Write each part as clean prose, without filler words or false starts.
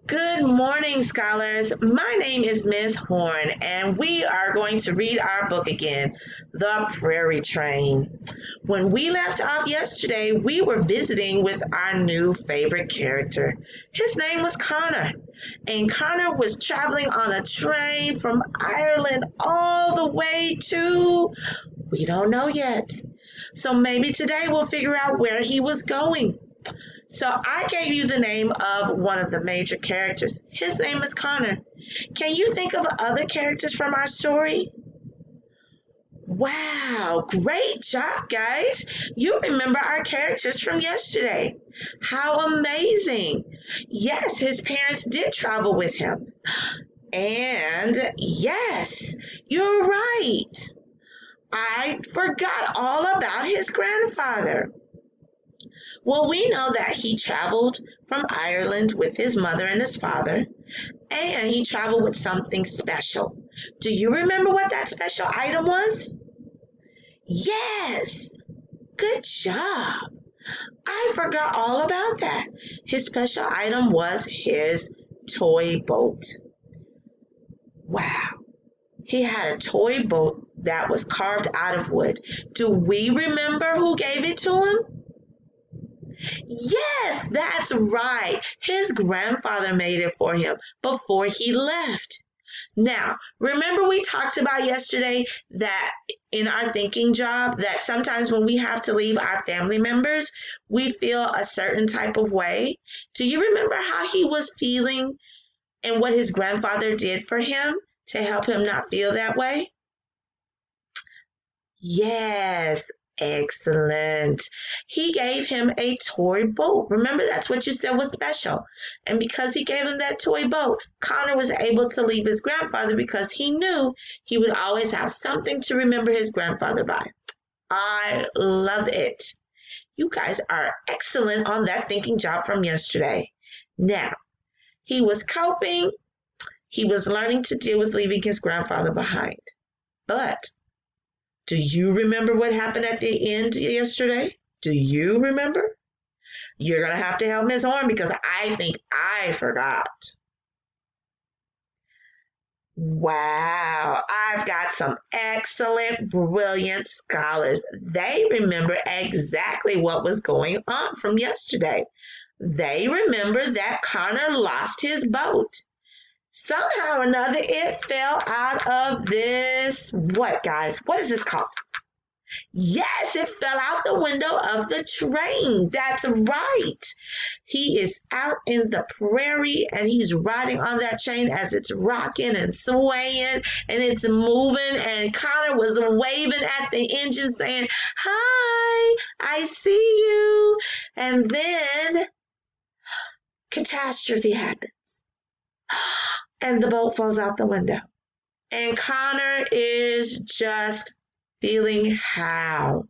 Good morning, scholars. My name is Miss Horne, and we are going to read our book again, The Prairie Train. When we left off yesterday, we were visiting with our new favorite character. His name was Connor, and Connor was traveling on a train from Ireland all the way to, we don't know yet. So maybe today we'll figure out where he was going. So I gave you the name of one of the major characters. His name is Connor. Can you think of other characters from our story? Wow, great job, guys. You remember our characters from yesterday. How amazing. Yes, his parents did travel with him. And yes, you're right. I forgot all about his grandfather. Well, we know that he traveled from Ireland with his mother and his father, and he traveled with something special. Do you remember what that special item was? Yes, good job. I forgot all about that. His special item was his toy boat. Wow. He had a toy boat that was carved out of wood. Do we remember who gave it to him? Yes, that's right. His grandfather made it for him before he left. Now, remember we talked about yesterday that in our thinking job that sometimes when we have to leave our family members, we feel a certain type of way. Do you remember how he was feeling and what his grandfather did for him to help him not feel that way? Yes, excellent. He gave him a toy boat. Remember, that's what you said was special. And because he gave him that toy boat, Connor was able to leave his grandfather because he knew he would always have something to remember his grandfather by. I love it. You guys are excellent on that thinking job from yesterday. Now, he was coping. He was learning to deal with leaving his grandfather behind. But do you remember what happened at the end yesterday? Do you remember? You're going to have to help Miss Horne because I think I forgot. Wow, I've got some excellent, brilliant scholars. They remember exactly what was going on from yesterday. They remember that Connor lost his boat. Somehow or another, it fell out of this, what guys? What is this called? Yes, it fell out the window of the train. That's right. He is out in the prairie and he's riding on that train as it's rocking and swaying and it's moving. And Connor was waving at the engine saying, "Hi, I see you." And then catastrophe happens. And the boat falls out the window. And Connor is just feeling how?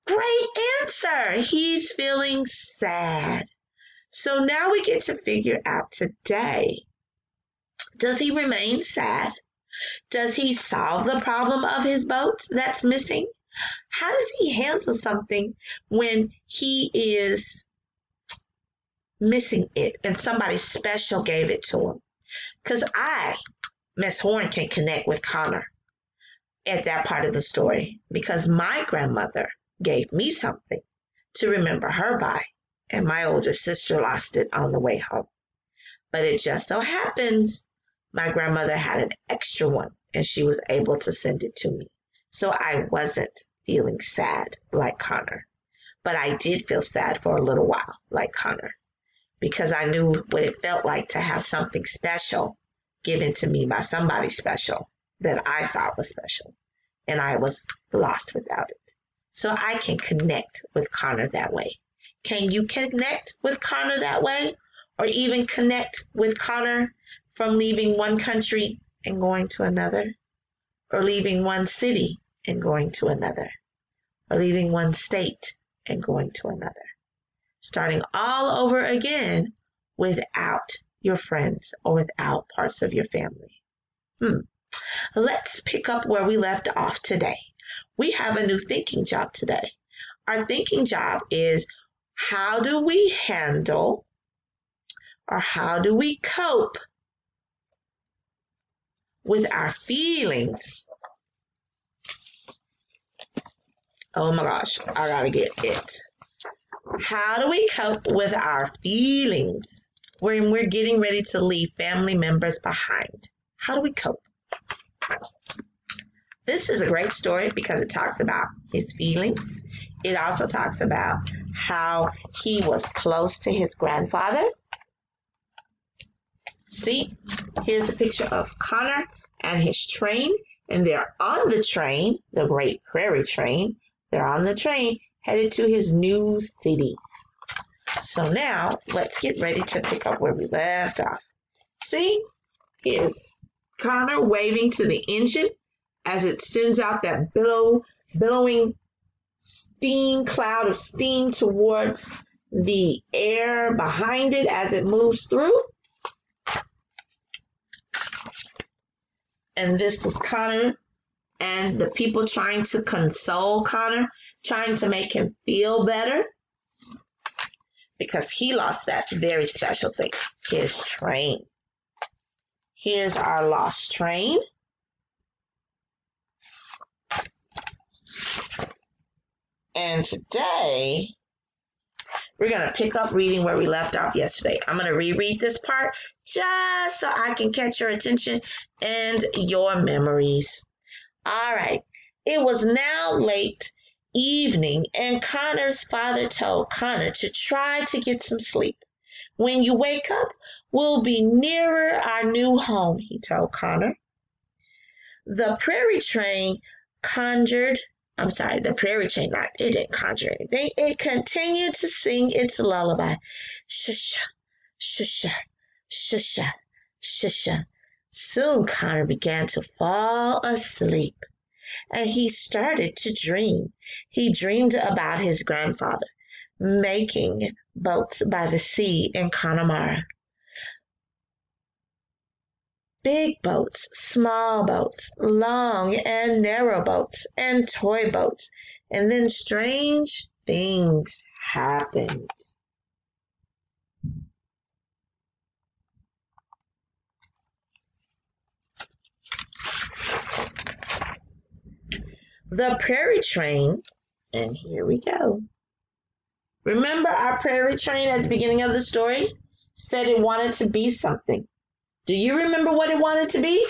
Great answer. He's feeling sad. So now we get to figure out today. Does he remain sad? Does he solve the problem of his boat that's missing? How does he handle something when he is missing it and somebody special gave it to him? Because I, Miss Horne, can connect with Connor at that part of the story because my grandmother gave me something to remember her by, and my older sister lost it on the way home. But it just so happens my grandmother had an extra one and she was able to send it to me. So I wasn't feeling sad like Connor, but I did feel sad for a little while like Connor, because I knew what it felt like to have something special given to me by somebody special that I thought was special, and I was lost without it. So I can connect with Connor that way. Can you connect with Connor that way? Or even connect with Connor from leaving one country and going to another? Or leaving one city and going to another? Or leaving one state and going to another? Starting all over again without your friends or without parts of your family. Let's pick up where we left off today. We have a new thinking job today. Our thinking job is, how do we handle or how do we cope with our feelings? Oh my gosh, I gotta get it. How do we cope with our feelings when we're getting ready to leave family members behind? How do we cope? This is a great story because it talks about his feelings. It also talks about how he was close to his grandfather. See, here's a picture of Connor and his train, and they're on the train, the Great Prairie train. They're on the train headed to his new city. So now let's get ready to pick up where we left off. See, here's Connor waving to the engine as it sends out that billowing steam cloud of steam towards the air behind it as it moves through. And this is Connor and the people trying to console Connor, trying to make him feel better because he lost that very special thing, his train. Here's our lost train. And today, we're going to pick up reading where we left off yesterday. I'm going to reread this part just so I can catch your attention and your memories. All right. It was now late evening, and Connor's father told Connor to try to get some sleep. When you wake up, we'll be nearer our new home, he told Connor. The Prairie train the Prairie train, it didn't conjure anything. It continued to sing its lullaby. Shusha, shusha, shusha, shusha. Soon Connor began to fall asleep, and he started to dream. He dreamed about his grandfather making boats by the sea in Connemara. Big boats, small boats, long and narrow boats, and toy boats. And then strange things happened. The Prairie train, and here we go. Remember our Prairie train at the beginning of the story? Said it wanted to be something. Do you remember what it wanted to be?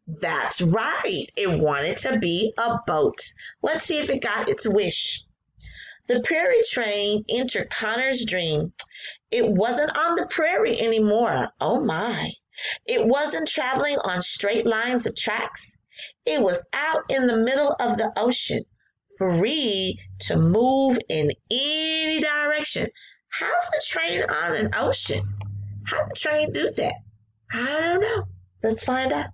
That's right. It wanted to be a boat. Let's see if it got its wish. The Prairie train entered Connor's dream. It wasn't on the prairie anymore. Oh my. It wasn't traveling on straight lines of tracks. It was out in the middle of the ocean, free to move in any direction. How's the train on an ocean? How did the train do that? I don't know. Let's find out.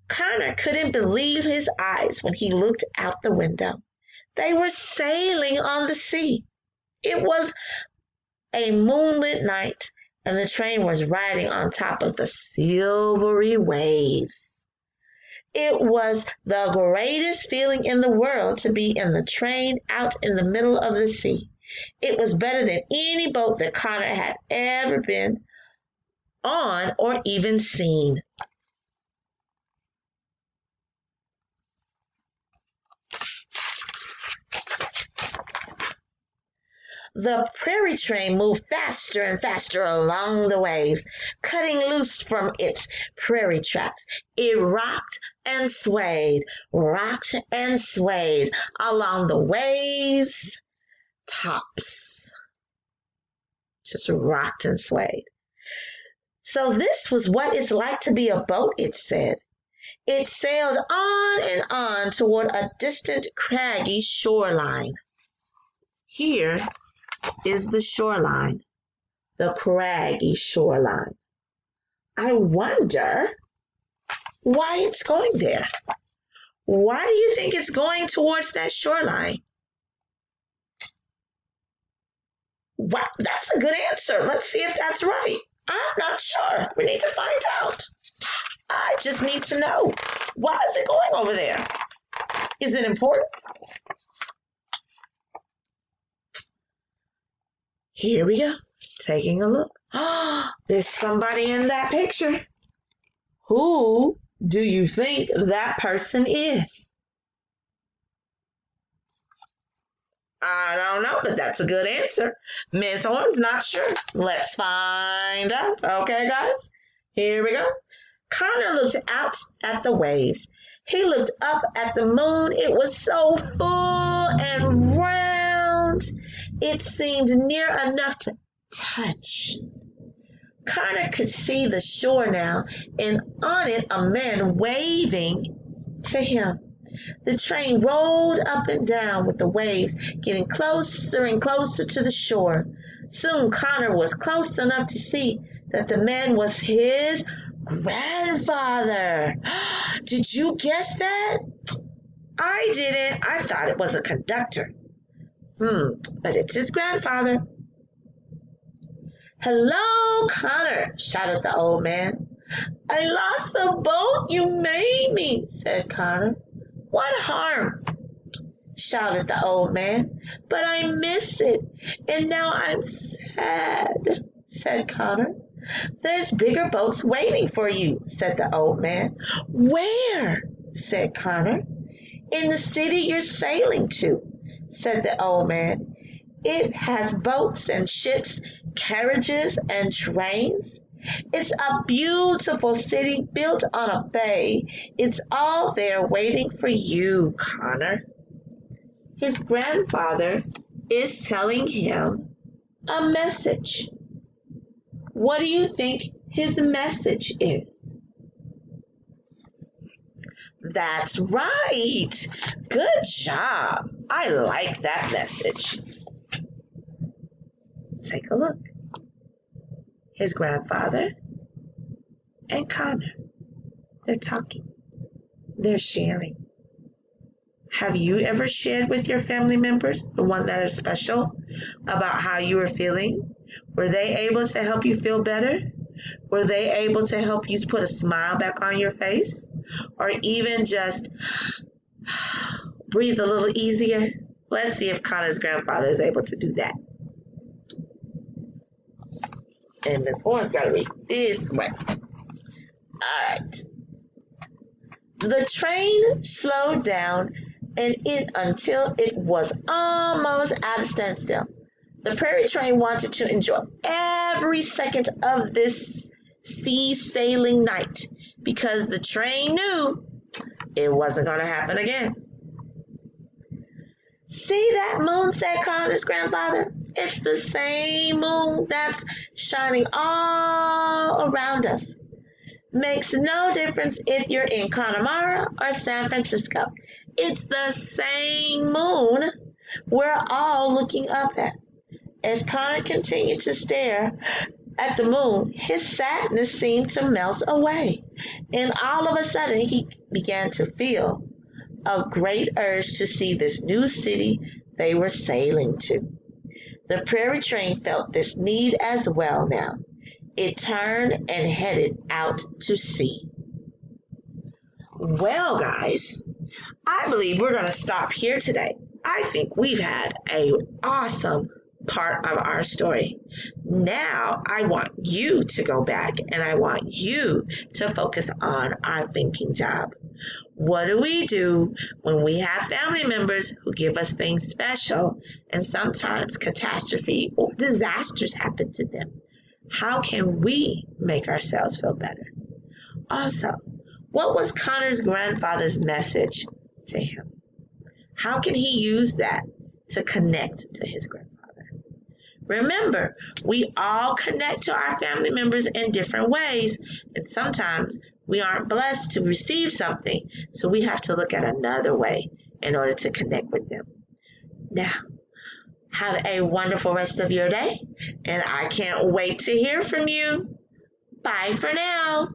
Connor couldn't believe his eyes when he looked out the window. They were sailing on the sea. It was a moonlit night, and the train was riding on top of the silvery waves. It was the greatest feeling in the world to be in the train out in the middle of the sea. It was better than any boat that Connor had ever been on or even seen. The Prairie train moved faster and faster along the waves, cutting loose from its prairie tracks. It rocked and swayed along the waves' tops. Just rocked and swayed. So this was what it's like to be a boat, it said. It sailed on and on toward a distant craggy shoreline. Here is the shoreline, the craggy shoreline. I wonder why it's going there. Why do you think it's going towards that shoreline? Wow, that's a good answer. Let's see if that's right. I'm not sure. We need to find out. I just need to know. Why is it going over there? Is it important? Here we go. taking a look. There's somebody in that picture. Who do you think that person is? I don't know, but that's a good answer. Miss Horne's not sure. Let's find out. Okay, guys, here we go. Connor looked out at the waves. He looked up at the moon. It was so full and round. It seemed near enough to touch. Connor could see the shore now, and on it a man waving to him. The train rolled up and down with the waves, getting closer and closer to the shore. Soon Connor was close enough to see that the man was his grandfather. Did you guess that? I didn't. I thought it was a conductor. But it's his grandfather. Hello, Connor, shouted the old man. I lost the boat you made me, said Connor. What harm? Shouted the old man. But I missed it, and now I'm sad, said Connor. There's bigger boats waiting for you, said the old man. Where? Said Connor. In the city you're sailing to, said the old man. It has boats and ships, carriages and trains. It's a beautiful city built on a bay. It's all there waiting for you, Connor. His grandfather is telling him a message. What do you think his message is? That's right. Good job. I like that message. Take a look. His grandfather and Connor, they're talking. They're sharing. Have you ever shared with your family members, the one that are special, about how you were feeling? Were they able to help you feel better? Were they able to help you put a smile back on your face? Or even just breathe a little easier? Let's see if Connor's grandfather is able to do that. And Miss Horne's got to read this way. All right. The train slowed down until it was almost at a standstill. The Prairie train wanted to enjoy every second of this sea sailing night because the train knew it wasn't going to happen again. See that moon, said Connor's grandfather. It's the same moon that's shining all around us. Makes no difference if you're in Connemara or San Francisco. It's the same moon we're all looking up at. As Connor continued to stare at the moon, his sadness seemed to melt away. And all of a sudden, he began to feel a great urge to see this new city they were sailing to. The Prairie train felt this need as well now. It turned and headed out to sea. Well, guys, I believe we're going to stop here today. I think we've had an awesome part of our story. Now, I want you to go back and I want you to focus on our thinking job. What do we do when we have family members who give us things special and sometimes catastrophe or disasters happen to them? How can we make ourselves feel better? Also, what was Connor's grandfather's message to him? How can he use that to connect to his grandfather? Remember, we all connect to our family members in different ways, and sometimes we aren't blessed to receive something, so we have to look at another way in order to connect with them. Now, have a wonderful rest of your day, and I can't wait to hear from you. Bye for now.